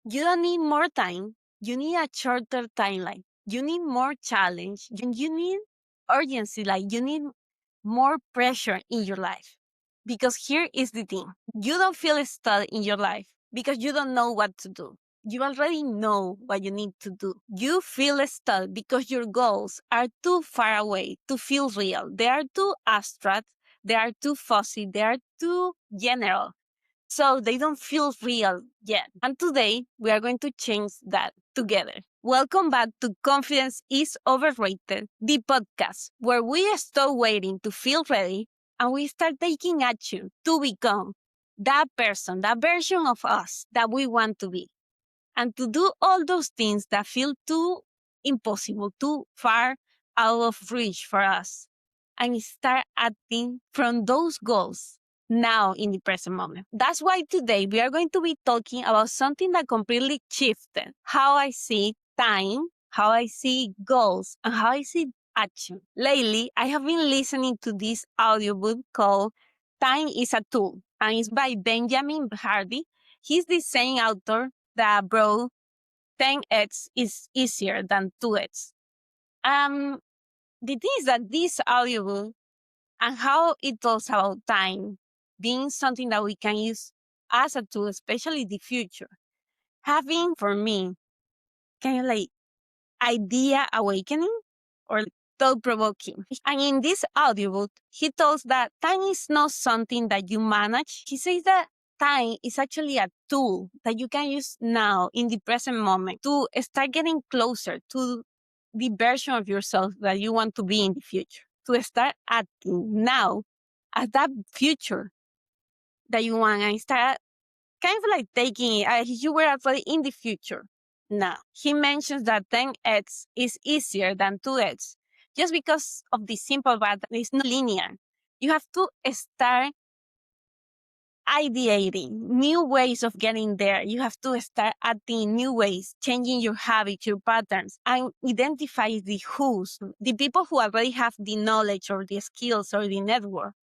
You don't need more time. You need a shorter timeline. You need more challenge. You need urgency. Like you need more pressure in your life. Because here is the thing. You don't feel stuck in your life because you don't know what to do. You already know what you need to do. You feel stuck because your goals are too far away to feel real. They are too abstract. They are too fuzzy. They are too general. So they don't feel real yet. And today we are going to change that together. Welcome back to Confidence Is Overrated, the podcast where we stop waiting to feel ready and we start taking action to become that person, that version of us that we want to be. And to do all those things that feel too impossible, too far out of reach for us, and start acting from those goals now in the present moment. That's why today we are going to be talking about something that completely shifted how I see time, how I see goals, and how I see action. Lately, I have been listening to this audiobook called Time is a Tool, and it's by Benjamin Hardy. He's the same author that brought 10x is easier than 2x. Um, the thing is that this audiobook and how it talks about time being something that we can use as a tool, especially the future, having for me kind of like idea awakening or thought provoking. And in this audiobook, he tells that time is not something that you manage. He says that time is actually a tool that you can use now in the present moment to start getting closer to the version of yourself that you want to be in the future, to start acting now as that future that you want and start kind of like taking it as you were already in the future. Now, he mentions that 10x is easier than 2x just because of the simple fact that it's not linear. You have to start ideating new ways of getting there. You have to start acting in new ways, changing your habits, your patterns, and identify the who's, the people who already have the knowledge or the skills or the network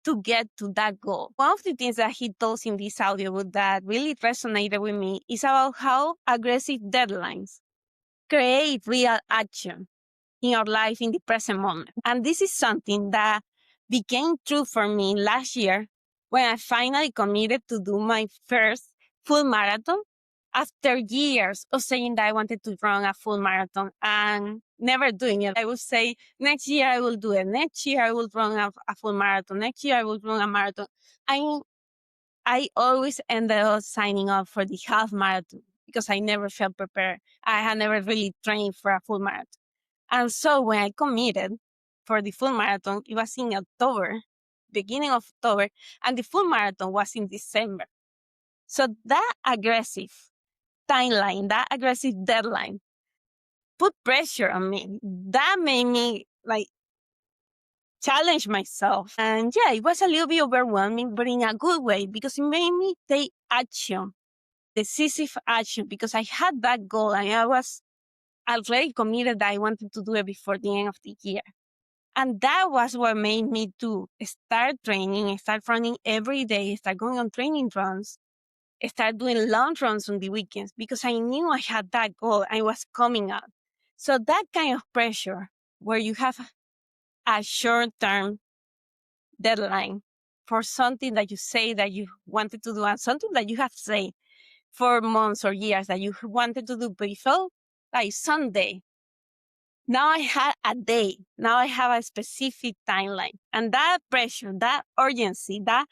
to get to that goal. One of the things that he tells in this audiobook that really resonated with me is about how aggressive deadlines create real action in our life in the present moment. And this is something that became true for me last year when I finally committed to do my first full marathon after years of saying that I wanted to run a full marathon and never doing it. I would say, next year I will do it. Next year I will run a full marathon. Next year I will run a marathon. I always ended up signing up for the half marathon because I never felt prepared. I had never really trained for a full marathon. And so when I committed for the full marathon, it was in October, beginning of October, and the full marathon was in December. So that aggressive timeline, that aggressive deadline put pressure on me. That made me like challenge myself. And yeah, it was a little bit overwhelming, but in a good way because it made me take action, decisive action, because I had that goal and I was already committed that I wanted to do it before the end of the year. And that was what made me to start training, start running every day, start going on training runs, start doing long runs on the weekends because I knew I had that goal. I was coming up. So that kind of pressure where you have a short-term deadline for something that you say that you wanted to do and something that you have said for months or years that you wanted to do, but you felt like someday. Now I had a day. Now I have a specific timeline. And that pressure, that urgency, that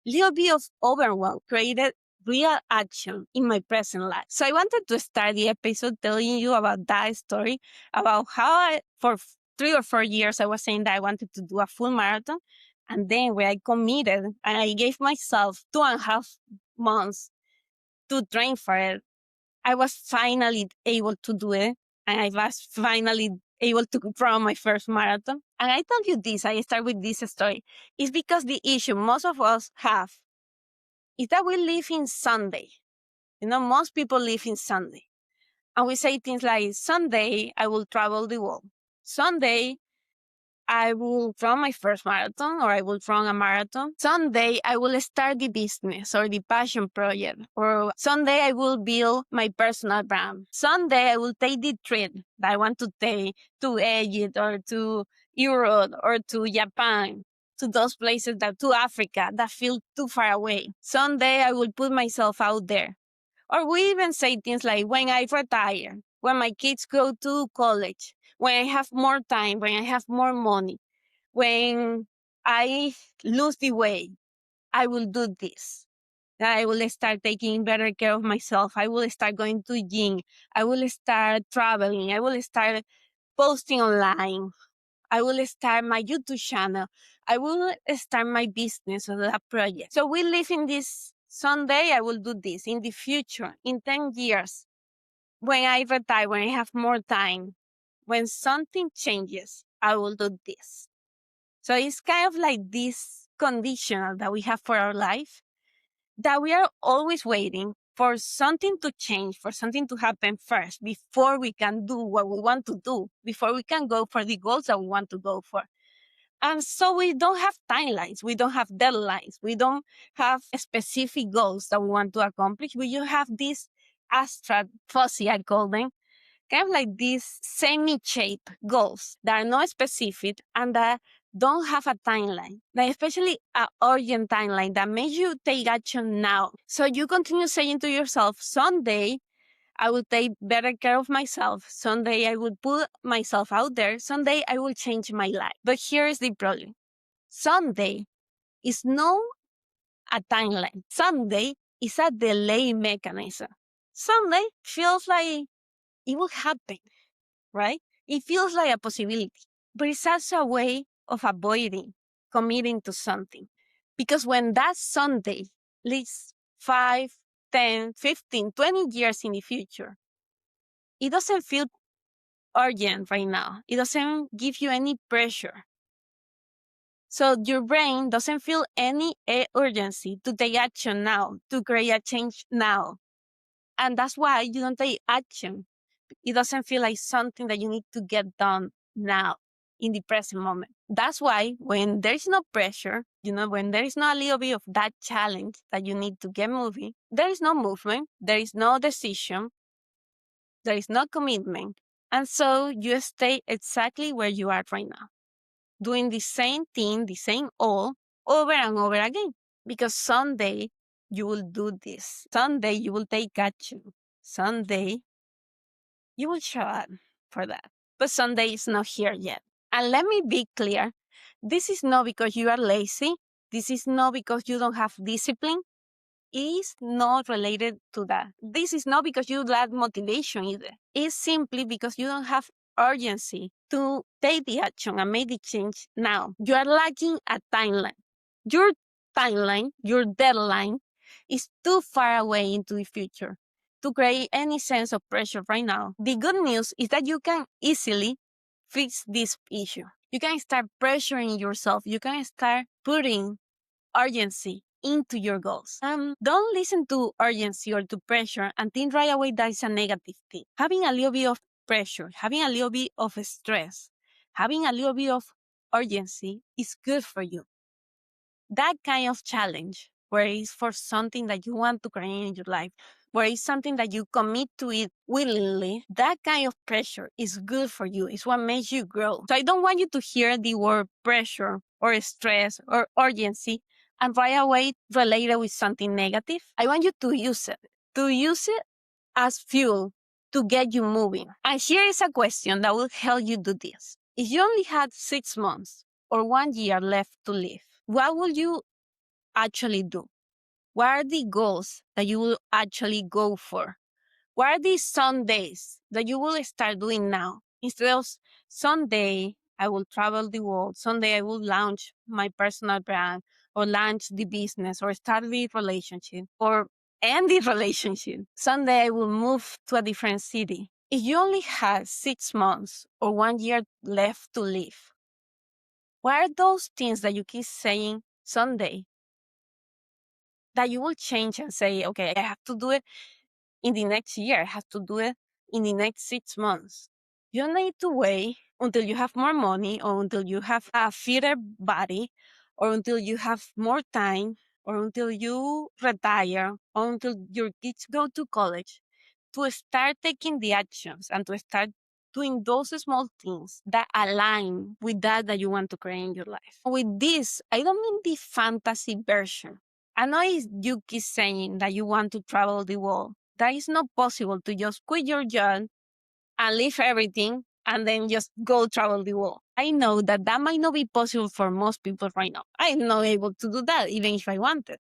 little bit of overwhelm created real action in my present life. So I wanted to start the episode telling you about that story, about how for 3 or 4 years, I was saying that I wanted to do a full marathon. And then when I committed and I gave myself 2.5 months to train for it, I was finally able to do it. And I was finally able to run my first marathon. And I tell you this, I start with this story. It's because the issue most of us have is that we live in Sunday. Most people live in Sunday. And we say things like, Sunday, I will travel the world. Sunday, I will run my first marathon or I will run a marathon. Someday I will start the business or the passion project. Or someday I will build my personal brand. Someday I will take the trip that I want to take to Egypt or to Europe or to Japan, to those places to Africa that feel too far away. Someday I will put myself out there. Or we even say things like, when I retire, when my kids go to college, when I have more time, when I have more money, when I lose the weight, I will do this. I will start taking better care of myself. I will start going to gym. I will start traveling. I will start posting online. I will start my YouTube channel. I will start my business or that project. So we live in this someday I will do this. In the future, in 10 years, when I retire, when I have more time, when something changes, I will do this. So it's kind of like this conditional that we have for our life, that we are always waiting for something to change, for something to happen first before we can do what we want to do, before we can go for the goals that we want to go for. And so we don't have timelines. We don't have deadlines. We don't have specific goals that we want to accomplish. We just have these abstract, fuzzy, I call them, kind of like these semi-shaped goals that are not specific and that don't have a timeline, like especially an urgent timeline that makes you take action now. So you continue saying to yourself, someday I will take better care of myself. Someday I will put myself out there. Someday I will change my life. But here is the problem. Someday is not a timeline. Someday is a delay mechanism. Someday feels like it will happen, right? It feels like a possibility, but it's also a way of avoiding committing to something. Because when that Sunday leads 5, 10, 15, 20 years in the future, it doesn't feel urgent right now. It doesn't give you any pressure. So your brain doesn't feel any urgency to take action now, to create a change now. And that's why you don't take action. It doesn't feel like something that you need to get done now in the present moment. That's why when there's no pressure, when there is not a little bit of that challenge that you need to get moving, there is no movement, there is no decision, there is no commitment. And so you stay exactly where you are right now, doing the same thing, the same all over and over again. Because someday you will do this. Someday you will take action. Someday you will show up for that. But someday is not here yet. And let me be clear, this is not because you are lazy. This is not because you don't have discipline. It is not related to that. This is not because you lack motivation either. It's simply because you don't have urgency to take the action and make the change now. You are lacking a timeline. Your timeline, your deadline, is too far away into the future to create any sense of pressure right now. The good news is that you can easily fix this issue. You can start pressuring yourself. You can start putting urgency into your goals. Don't listen to urgency or to pressure and think right away that is a negative thing. Having a little bit of pressure, having a little bit of stress, having a little bit of urgency is good for you. That kind of challenge, where it's for something that you want to create in your life, where it's something that you commit to it willingly, that kind of pressure is good for you. It's what makes you grow. So I don't want you to hear the word pressure or stress or urgency and right away relate it with something negative. I want you to use it as fuel to get you moving. And here is a question that will help you do this. If you only had 6 months or 1 year left to live, what will you actually do? What are the goals that you will actually go for? What are these Sundays that you will start doing now? Instead of Sunday, I will travel the world. Sunday, I will launch my personal brand or launch the business or start the relationship or end the relationship. Sunday, I will move to a different city. If you only had 6 months or 1 year left to live, what are those things that you keep saying Sunday that you will change and say, okay, I have to do it in the next year. I have to do it in the next 6 months. You don't need to wait until you have more money, or until you have a fitter body, or until you have more time, or until you retire, or until your kids go to college, to start taking the actions and to start doing those small things that align with that you want to create in your life. With this, I don't mean the fantasy version. I know you keep saying that you want to travel the world. That is not possible to just quit your job and leave everything and then just go travel the world. I know that that might not be possible for most people right now. I'm not able to do that even if I wanted.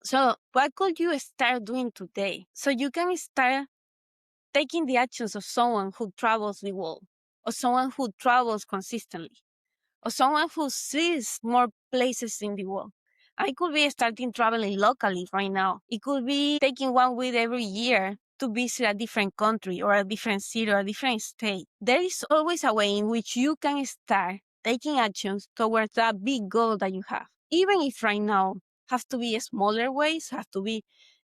So what could you start doing today so you can start taking the actions of someone who travels the world, or someone who travels consistently, or someone who sees more places in the world? I could be starting traveling locally right now. It could be taking 1 week every year to visit a different country or a different city or a different state. There is always a way in which you can start taking actions towards that big goal that you have. Even if right now have to be smaller ways, have to be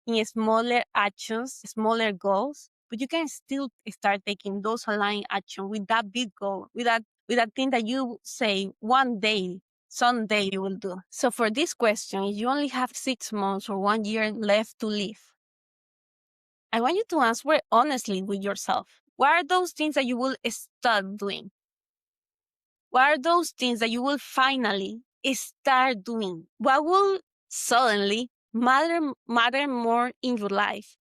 in smaller actions, smaller goals, but you can still start taking those aligned action with that big goal, with that thing that you say one day, someday you will do. So for this question, if you only have 6 months or 1 year left to live, I want you to answer honestly with yourself. What are those things that you will start doing? What are those things that you will finally start doing? What will suddenly matter more in your life?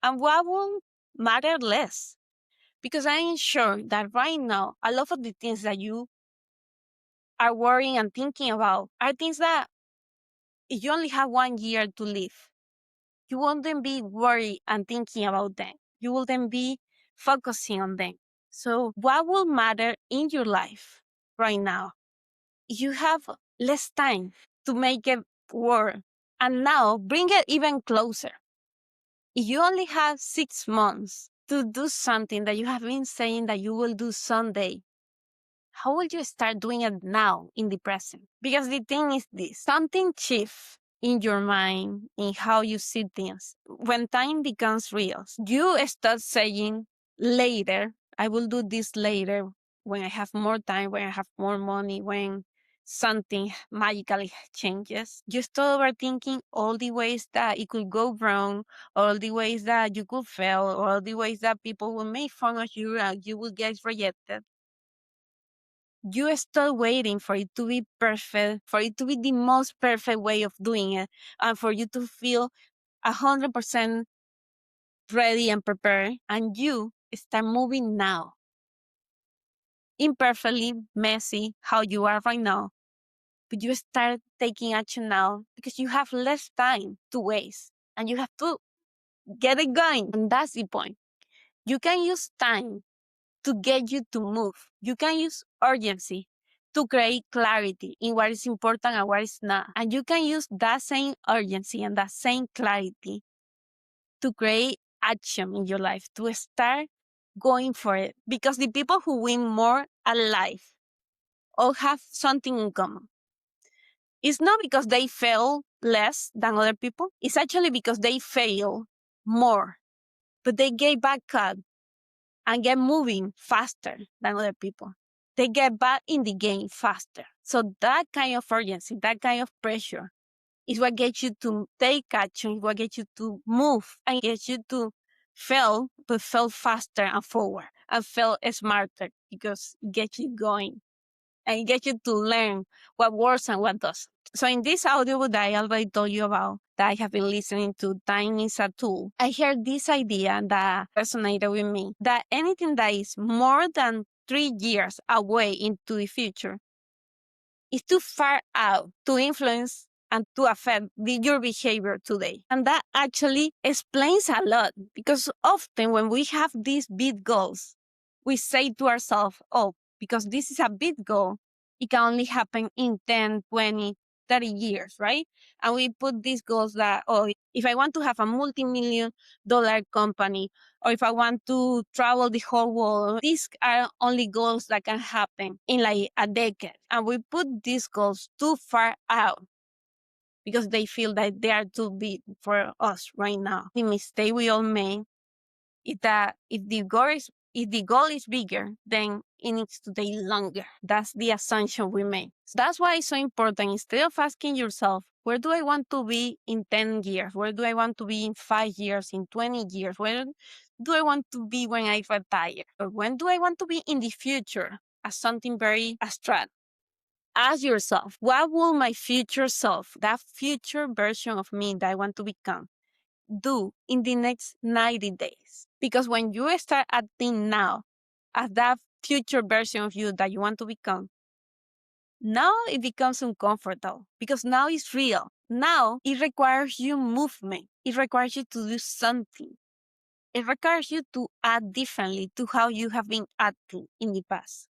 And what will matter less? Because I am sure that right now, a lot of the things that you are worrying and thinking about are things that if you only have 1 year to live, you wouldn't be worried and thinking about them. You wouldn't be focusing on them. So what will matter in your life right now? You have less time to make it work. And now bring it even closer. If you only have 6 months to do something that you have been saying that you will do someday, how will you start doing it now in the present? Because the thing is this, something shifts in your mind, in how you see things. When time becomes real, you start saying later, I will do this later when I have more time, when I have more money, when something magically changes. You start overthinking all the ways that it could go wrong, all the ways that you could fail, all the ways that people will make fun of you and you will get rejected. You start waiting for it to be perfect, for it to be the most perfect way of doing it, and for you to feel 100% ready and prepared. And you start moving now, imperfectly, messy, how you are right now. But you start taking action now because you have less time to waste and you have to get it going. And that's the point. You can use time to get you to move. You can use urgency to create clarity in what is important and what is not. And you can use that same urgency and that same clarity to create action in your life, to start going for it. Because the people who win more at life all have something in common. It's not because they fail less than other people. It's actually because they fail more, but they get back up and get moving faster than other people. They get back in the game faster. So that kind of urgency, that kind of pressure is what gets you to take action, what gets you to move and gets you to fail, but fail faster and forward and fail smarter because it gets you going and it gets you to learn what works and what doesn't. So in this audiobook that I already told you about, that I have been listening to, Time is a Tool, I heard this idea that resonated with me, that anything that is more than 3 years away into the future is too far out to influence and to affect your behavior today. And that actually explains a lot because often when we have these big goals, we say to ourselves, oh, because this is a big goal, it can only happen in 10, 20, 30 years, right? And we put these goals that, oh, if I want to have a multi-million dollar company, or if I want to travel the whole world, these are only goals that can happen in like a decade. And we put these goals too far out because they feel that they are too big for us right now. The mistake we all make is that if the goal is bigger, then it needs to take longer. That's the assumption we make. So that's why it's so important. Instead of asking yourself, where do I want to be in 10 years? Where do I want to be in 5 years, in 20 years? Where do I want to be when I retire? Or when do I want to be in the future? As something very abstract. Ask yourself, what will my future self, that future version of me that I want to become, do in the next 90 days? Because when you start acting now as that future version of you that you want to become, now it becomes uncomfortable because now it's real. Now it requires you movement. It requires you to do something. It requires you to act differently to how you have been acting in the past.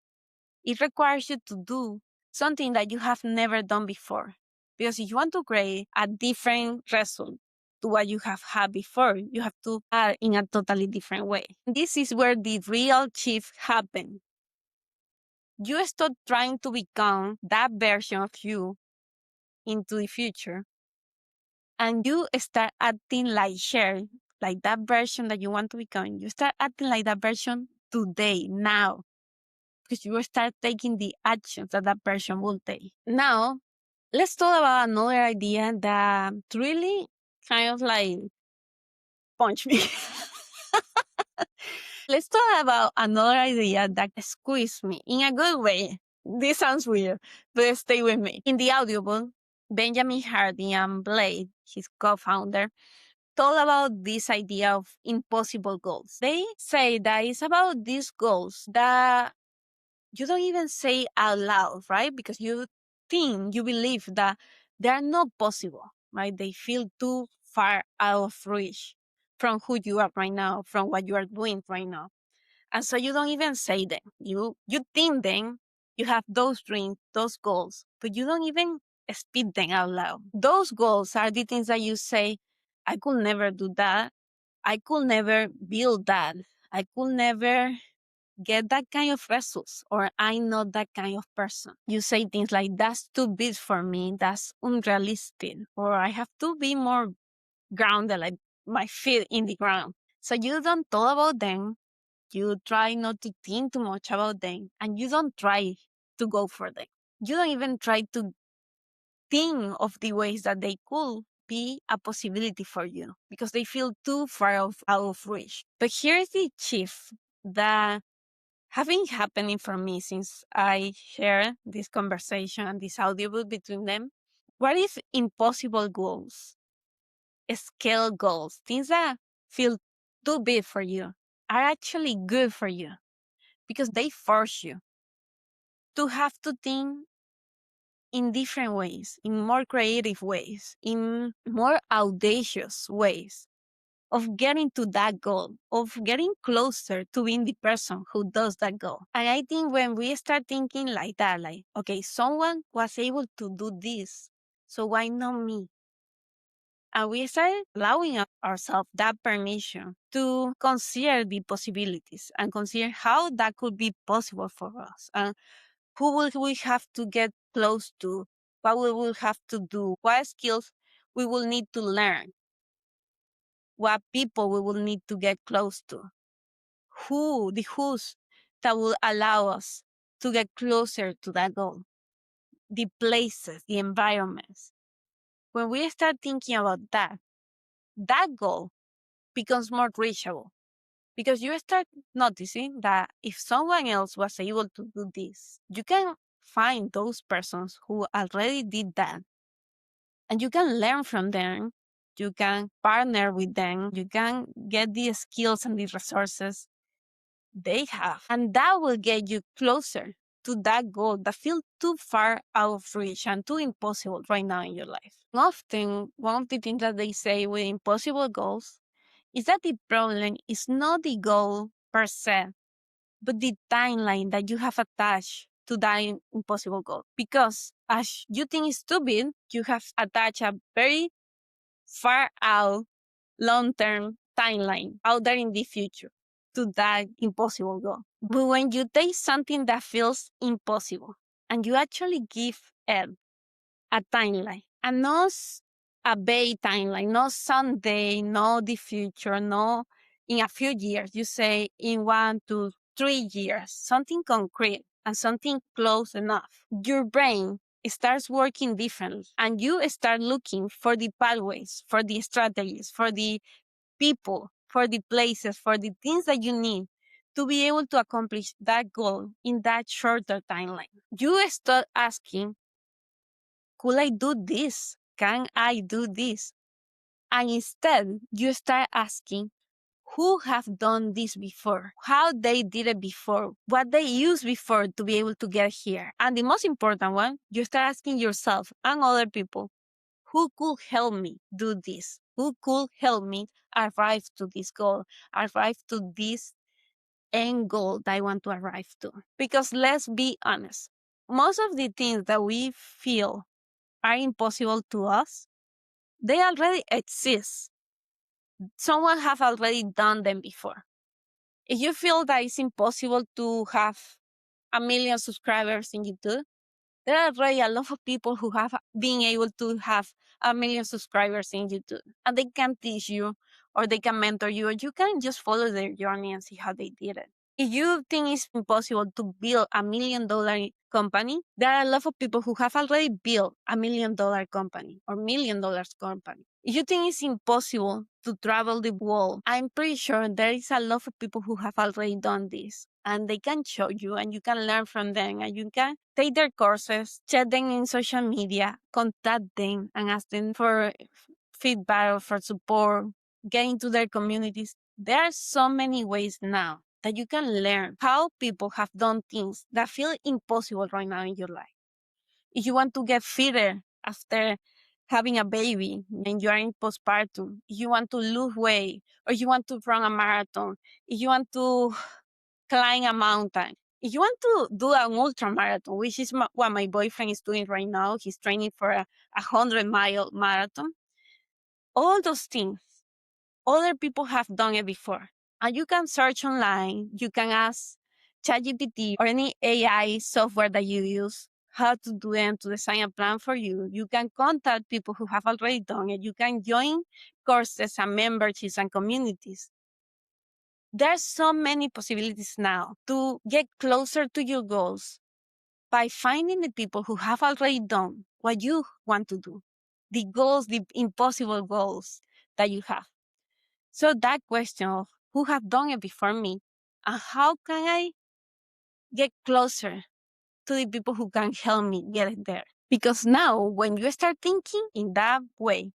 It requires you to do something that you have never done before. Because if you want to create a different result to what you have had before, you have to act in a totally different way. This is where the real shift happens. You stop trying to become that version of you into the future, and you start acting like Cher, like that version that you want to become. You start acting like that version today, now, because you will start taking the actions that that person will take. Now, let's talk about another idea that really kind of like punch me. Let's talk about another idea that squeezed me in a good way. This sounds weird, but stay with me. In the audiobook, Benjamin Hardy and Blade, his co-founder, talk about this idea of impossible goals. They say that it's about these goals that you don't even say out loud, right? Because you think, you believe that they are not possible, right? They feel too far out of reach from who you are right now, from what you are doing right now. And so you don't even say them. You think them, you have those dreams, those goals, but you don't even speak them out loud. Those goals are the things that you say, I could never do that. I could never build that. I could never get that kind of results, or I'm not that kind of person. You say things like, that's too big for me, that's unrealistic, or I have to be more grounded, like my feet in the ground. So you don't talk about them, you try not to think too much about them, and you don't try to go for them. You don't even try to think of the ways that they could be a possibility for you because they feel too far out of reach. But here's the shift that have been happening for me since I share this conversation and this audiobook between them. What if impossible goals, scale goals, things that feel too big for you, are actually good for you because they force you to have to think in different ways, in more creative ways, in more audacious ways of getting to that goal, of getting closer to being the person who does that goal. And I think when we start thinking like that, like, okay, someone was able to do this, so why not me? And we start allowing ourselves that permission to consider the possibilities and consider how that could be possible for us. And who will we have to get close to? What we will have to do? What skills we will need to learn? What people we will need to get close to? The who's that will allow us to get closer to that goal? The places, the environments. When we start thinking about that, that goal becomes more reachable because you start noticing that if someone else was able to do this, you can find those persons who already did that and you can learn from them. You can partner with them. You can get the skills and the resources they have. And that will get you closer to that goal that feels too far out of reach and too impossible right now in your life. Often, one of the things that they say with impossible goals is that the problem is not the goal per se, but the timeline that you have attached to that impossible goal. Because as you think it's too big, you have attached a very far out long-term timeline out there in the future to that impossible goal. But when you take something that feels impossible and you actually give it a timeline, and not a vague timeline, not someday, no the future, no in a few years, you say in 1 to 3 years, something concrete and something close enough. Your brain starts working differently and you start looking for the pathways, for the strategies, for the people, for the places, for the things that you need to be able to accomplish that goal in that shorter timeline. You start asking, could I do this? Can I do this? And instead, you start asking, who have done this before, how they did it before, what they used before to be able to get here. And the most important one, you start asking yourself and other people, who could help me do this? Who could help me arrive to this goal, arrive to this end goal that I want to arrive to? Because let's be honest, most of the things that we feel are impossible to us, they already exist. Someone have already done them before. If you feel that it's impossible to have 1 million subscribers in YouTube, there are already a lot of people who have been able to have 1 million subscribers in YouTube, and they can teach you or they can mentor you, or you can just follow their journey and see how they did it. If you think it's impossible to build $1 million company, there are a lot of people who have already built $1 million company or $1 million company. If you think it's impossible to travel the world, I'm pretty sure there is a lot of people who have already done this and they can show you and you can learn from them and you can take their courses, check them in social media, contact them and ask them for feedback or for support, get into their communities. There are so many ways now that you can learn how people have done things that feel impossible right now in your life. If you want to get fitter after having a baby and you are in postpartum, if you want to lose weight, or you want to run a marathon, if you want to climb a mountain, if you want to do an ultra marathon, which is what my boyfriend is doing right now, he's training for a 100-mile marathon, all those things, other people have done it before. And you can search online, you can ask ChatGPT or any AI software that you use how to do them, to design a plan for you. You can contact people who have already done it. You can join courses and memberships and communities. There's so many possibilities now to get closer to your goals by finding the people who have already done what you want to do, the goals, the impossible goals that you have. So that question of who have done it before me and how can I get closer to the people who can help me get there? Because now when you start thinking in that way,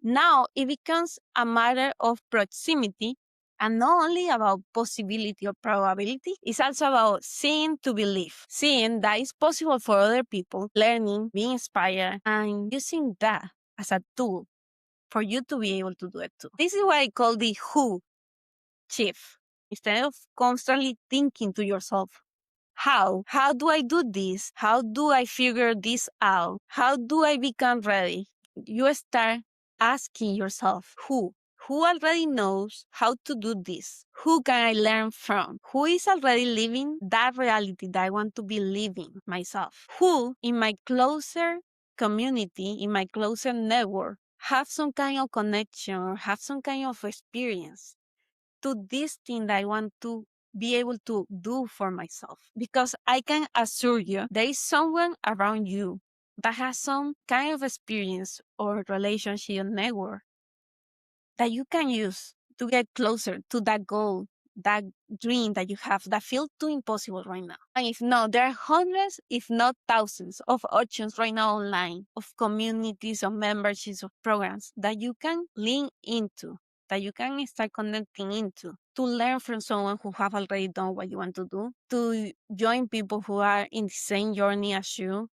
now it becomes a matter of proximity and not only about possibility or probability. It's also about seeing to believe, seeing that it's possible for other people, learning, being inspired, and using that as a tool for you to be able to do it too. This is what I call the who shift. Instead of constantly thinking to yourself, how? How do I do this? How do I figure this out? How do I become ready? You start asking yourself, who? Who already knows how to do this? Who can I learn from? Who is already living that reality that I want to be living myself? Who in my closer community, in my closer network, have some kind of connection or have some kind of experience to this thing that I want to be able to do for myself. Because I can assure you, there is someone around you that has some kind of experience or relationship network that you can use to get closer to that goal, that dream that you have that feels too impossible right now. And if not, there are hundreds, if not thousands, of options right now online of communities, of memberships, of programs that you can link into, that you can start connecting into to learn from someone who have already done what you want to do, to join people who are in the same journey as you,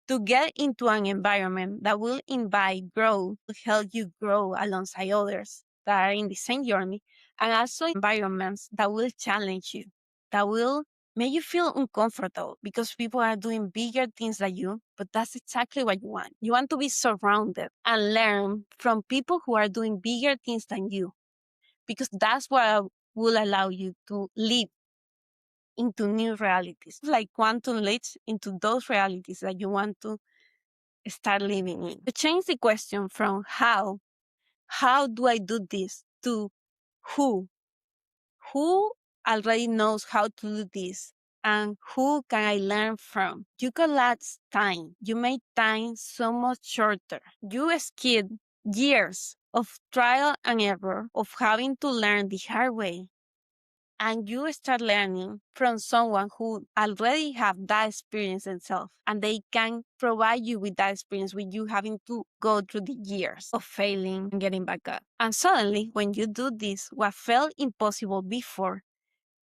to get into an environment that will invite growth, to help you grow alongside others that are in the same journey, and also environments that will challenge you, that will make you feel uncomfortable because people are doing bigger things than you, but that's exactly what you want. You want to be surrounded and learn from people who are doing bigger things than you, because that's what will allow you to live into new realities, like quantum leaps into those realities that you want to start living in. To change the question from how do I do this, to who? Who already knows how to do this? And who can I learn from? You collapse time. You make time so much shorter. You skip years of trial and error, of having to learn the hard way, and you start learning from someone who already have that experience themselves, and they can provide you with that experience with you having to go through the years of failing and getting back up. And suddenly, when you do this, what felt impossible before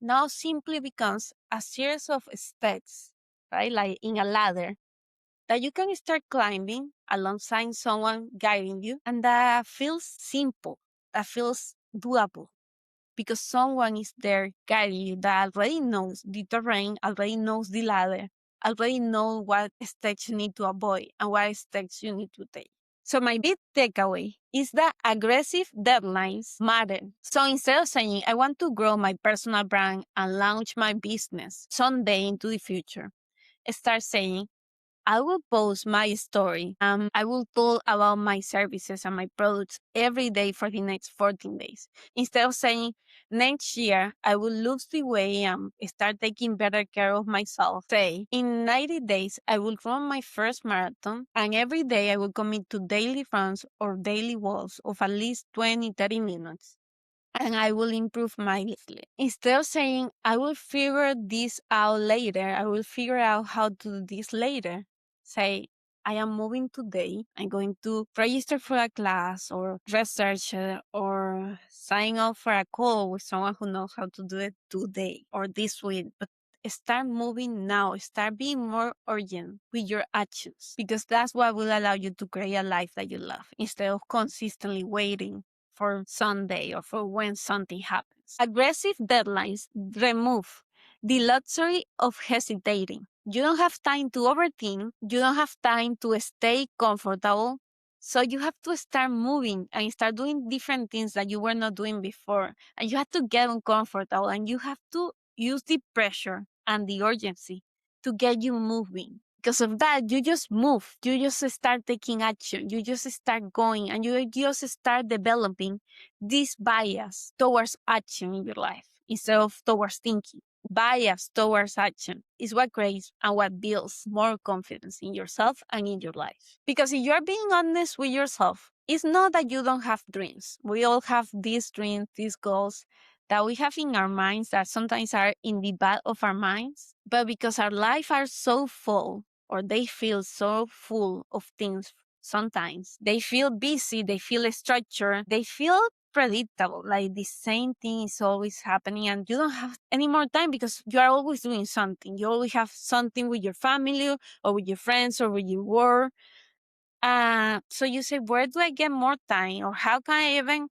now simply becomes a series of steps, right? Like in a ladder that you can start climbing alongside someone guiding you, and that feels simple, that feels doable, because someone is there guiding you that already knows the terrain, already knows the ladder, already know what steps you need to avoid and what steps you need to take. So my big takeaway is that aggressive deadlines matter. So instead of saying, I want to grow my personal brand and launch my business someday into the future, start saying, I will post my story. I will talk about my services and my products every day for the next 14 days. Instead of saying, next year, I will lose the weight and start taking better care of myself. Say, in 90 days, I will run my first marathon, and every day I will commit to daily runs or daily walks of at least 20-30 minutes, and I will improve my sleep. Instead of saying, I will figure this out later, I will figure out how to do this later, say, I am moving today. I'm going to register for a class or research or sign up for a call with someone who knows how to do it today or this week. But start moving now. Start being more urgent with your actions, because that's what will allow you to create a life that you love instead of consistently waiting for Sunday or for when something happens. Aggressive deadlines remove the luxury of hesitating. You don't have time to overthink. You don't have time to stay comfortable. So you have to start moving and start doing different things that you were not doing before. And you have to get uncomfortable, and you have to use the pressure and the urgency to get you moving. Because of that, you just move. You just start taking action. You just start going, and you just start developing this bias towards action in your life instead of towards thinking. Bias towards action is what creates and what builds more confidence in yourself and in your life. Because if you're being honest with yourself, it's not that you don't have dreams. We all have these dreams, these goals that we have in our minds that sometimes are in the back of our minds. But because our life are so full, or they feel so full of things sometimes, they feel busy, they feel structured, they feel predictable, like the same thing is always happening, and you don't have any more time because you are always doing something. You always have something with your family or with your friends or with your work. So you say, where do I get more time, or how can I even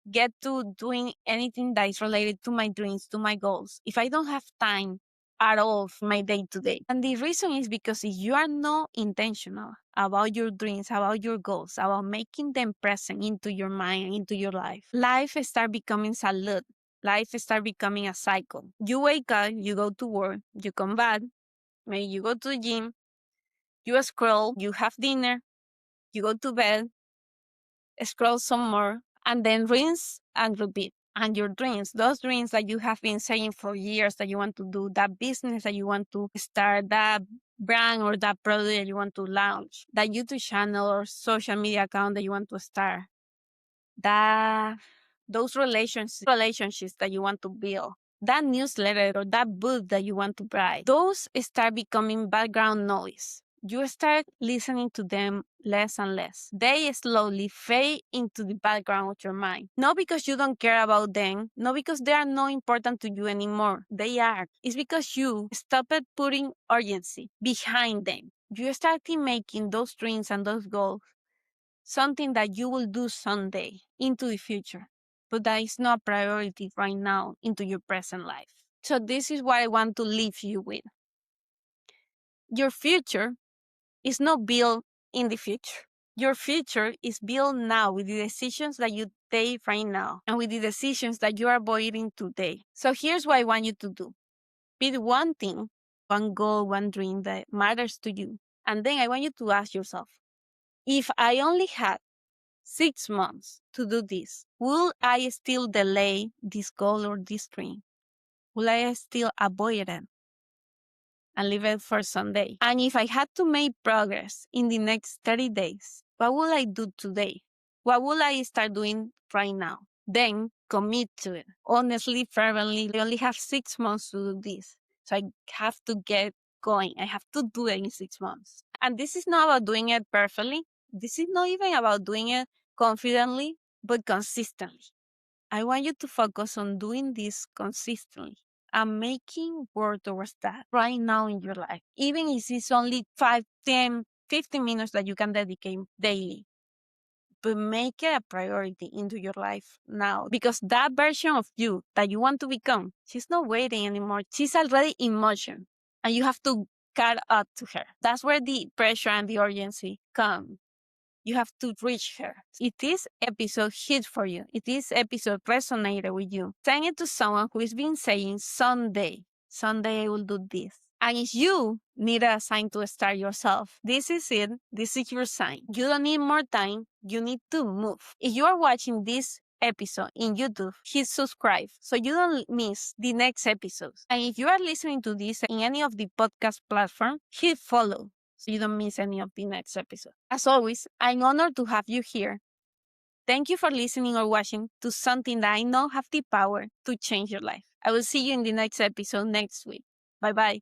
get to doing anything that is related to my dreams, to my goals, if I don't have time at all for my day to day? And the reason is because if you are not intentional about your dreams, about your goals, about making them present into your mind, into your life, life start becoming a loop. Life start becoming a cycle. You wake up, you go to work, you come back, maybe you go to the gym, you scroll, you have dinner, you go to bed, scroll some more, and then rinse and repeat. And your dreams, those dreams that you have been saying for years that you want to do, that business that you want to start, that brand or that product that you want to launch, that YouTube channel or social media account that you want to start, that those relationships that you want to build, that newsletter or that book that you want to write, those start becoming background noise. You start listening to them less and less. They slowly fade into the background of your mind. Not because you don't care about them, not because they are not important to you anymore. They are. It's because you stopped putting urgency behind them. You started making those dreams and those goals something that you will do someday into the future, but that is not priority right now into your present life. So this is what I want to leave you with. Your future is not built in the future. Your future is built now with the decisions that you take right now and with the decisions that you are avoiding today. So here's what I want you to do. Pick one thing, one goal, one dream that matters to you. And then I want you to ask yourself, if I only had 6 months to do this, will I still delay this goal or this dream? Will I still avoid it and leave it for Sunday? And if I had to make progress in the next 30 days, what will I do today? What will I start doing right now? Then commit to it. Honestly, fervently, I only have 6 months to do this. So I have to get going. I have to do it in 6 months. And this is not about doing it perfectly. This is not even about doing it confidently, but consistently. I want you to focus on doing this consistently and making work towards that right now in your life. Even if it's only 5, 10, 15 minutes that you can dedicate daily. But make it a priority into your life now, because that version of you that you want to become, she's not waiting anymore. She's already in motion and you have to catch up to her. That's where the pressure and the urgency come. You have to reach her. If this episode hit for you, if this episode resonated with you, send it to someone who has been saying, someday I will do this. And if you need a sign to start yourself, this is it. This is your sign. You don't need more time. You need to move. If you are watching this episode in YouTube, hit subscribe so you don't miss the next episodes. And if you are listening to this in any of the podcast platform, hit follow so you don't miss any of the next episode. As always, I'm honored to have you here. Thank you for listening or watching to something that I know have the power to change your life. I will see you in the next episode next week. Bye-bye.